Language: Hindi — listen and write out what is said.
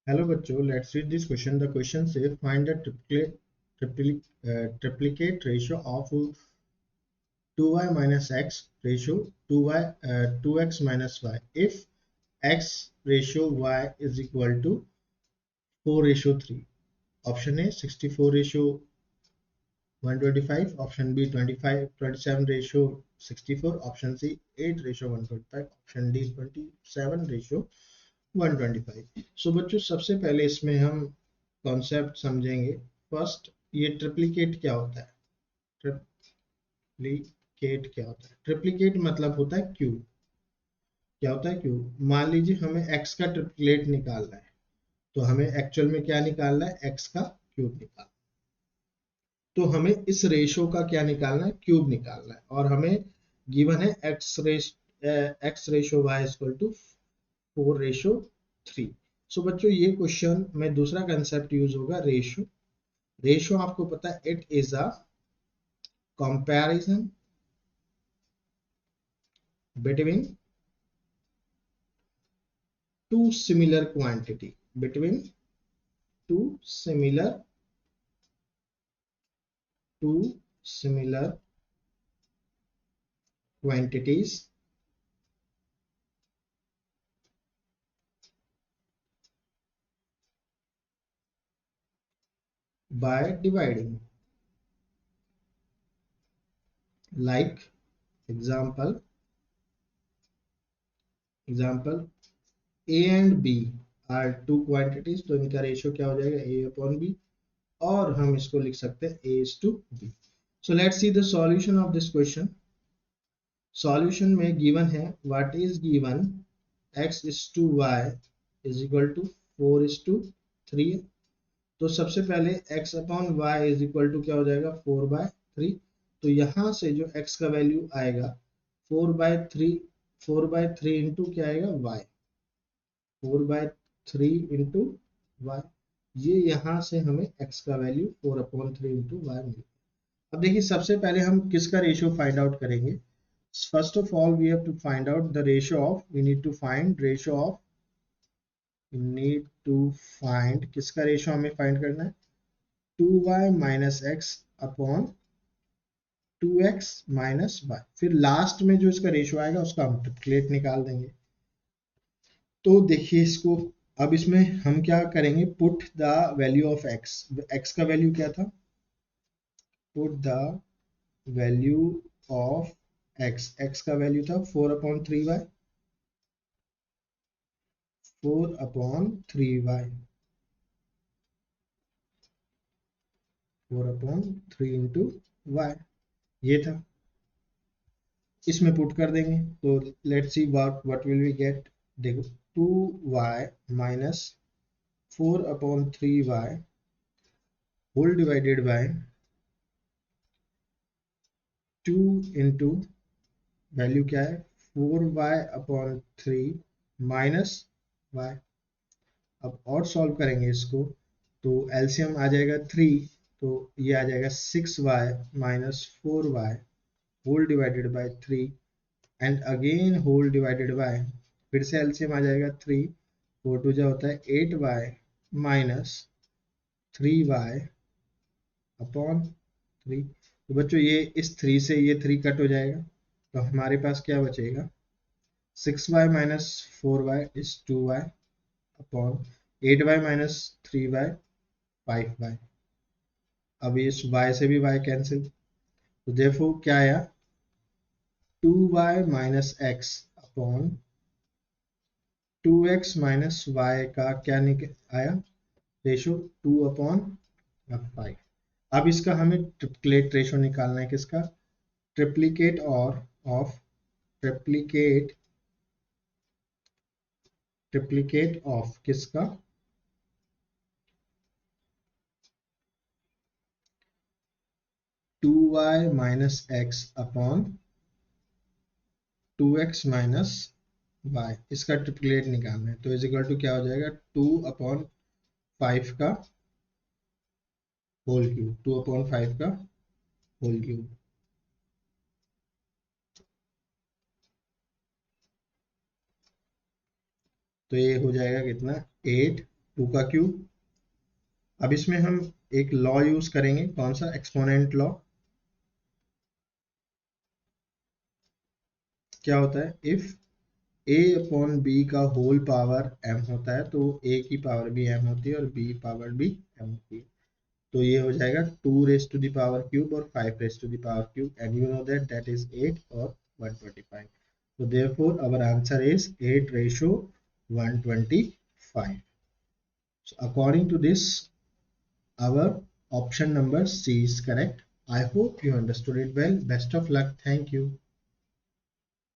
हेलो बच्चों, let's read this question. The question से find the triplicate ratio of 2y minus x ratio 2x minus y if x ratio y is equal to 4 ratio 3. Option A 64 ratio 125, option B 27 ratio 64, option C 8 ratio 125, option D 27 ratio 125। So बच्चों, सबसे पहले इसमें हम कॉन्सेप्ट समझेंगे। फर्स्ट, ये ट्रिप्लिकेट क्या होता है? ट्रिप्लिकेट क्या होता है? ट्रिप्लिकेट मतलब होता है क्यूब। क्या होता है क्यूब? मान लीजिए हमें एक्स का ट्रिप्लिकेट निकालना है, तो हमें एक्चुअल में क्या निकालना है? एक्स का क्यूब निकालना है। तो हमें इस रेशो का क्या निकालना है? क्यूब निकालना है। और हमें गिवन है x ratio y equal to 4 ratio 3। So बच्चों, ये क्वेश्चन में दूसरा कंसेप्ट यूज होगा, रेशो। रेशो आपको पता है, it is a comparison between two similar quantity, between two similar two similar quantities by dividing. Like example a and b are two quantities, तो इनका रेशियो क्या हो जाएगा? a upon b। और हम इसको लिख सकते हैं a is to b। So let's see the solution of this question. Solution में गिवन है, what is given, x is to y is equal to 4 is to 3। तो सबसे पहले x upon y is equal to क्या हो जाएगा? 4/3। तो यहाँ से जो x का वैल्यू आएगा 4/3, 4/3 इंटू क्या आएगा? y, 4/3 into y. ये यहाँ से हमें x का वैल्यू 4/3 इंटू वाई मिलेगा। अब देखिए, सबसे पहले हम किसका रेशियो फाइंड आउट करेंगे? First of all we have to find out the ratio of, we need to find ratio of, किसका रेशियो हमें फाइंड करना है? 2y minus x upon 2x minus y. फिर लास्ट में जो इसका रेशियो आएगा उसका हम ट्रिप्लेट निकाल देंगे। तो देखिए इसको, अब इसमें हम क्या करेंगे? Put the value of x. X का वैल्यू क्या था? Put the value of x. X का वैल्यू था 4/3y, 4/3y, 4/3 इंटू वाई, ये था। इसमें पुट कर देंगे तो let's see what will we get. देखो, 2y minus 4/3y whole divided by 2 into value क्या है? 4y/3 minus y। अब और सॉल्व करेंगे इसको, तो एलसीएम आ जाएगा 3, तो ये आ जाएगा 6y minus 4y whole divided by 3 and again whole divided by, फिर से एलसीएम आ जाएगा 3, 4 2 जा होता है 8y माइनस 3y अपॉन 3। तो बच्चों, ये इस 3 से ये 3 कट हो जाएगा, तो हमारे पास क्या बचेगा? 6y minus 4y is 2y upon 8y minus 3y 5y। अब इस y से भी y कैंसिल, तो देयरफॉर क्या आया? 2y minus x upon 2x minus y का क्या आया? रेशो 2/5। अब इसका हमें ट्रिप्लेट रेशो निकालना है। किसका? ट्रिप्लिकेट और ऑफ, ट्रिप्लिकेट ट्रिप्लिकेट ऑफ किसका? 2y minus x upon 2x minus y, इसका ट्रिप्लेट निकालना है। तो इज इक्वल टू क्या हो जाएगा? 2/5 का होल क्यूब, 2/5 का होल क्यूब। तो ये हो जाएगा कितना? 8 2 का क्यूब। अब इसमें हम एक लॉ यूज करेंगे, कौन सा, एक्सपोनेंट लॉ। क्या होता है, इफ a अपॉन b का होल पावर m होता है तो a की पावर भी m होती है और b पावर भी m होती है। तो ये हो जाएगा 2 raise to the power cube और 5 raise to the power cube, and you know that that is 8 और 125। so therefore our answer is 8 ratio 125. So according to this, our option number C is correct. I hope you understood it well. Best of luck. Thank you.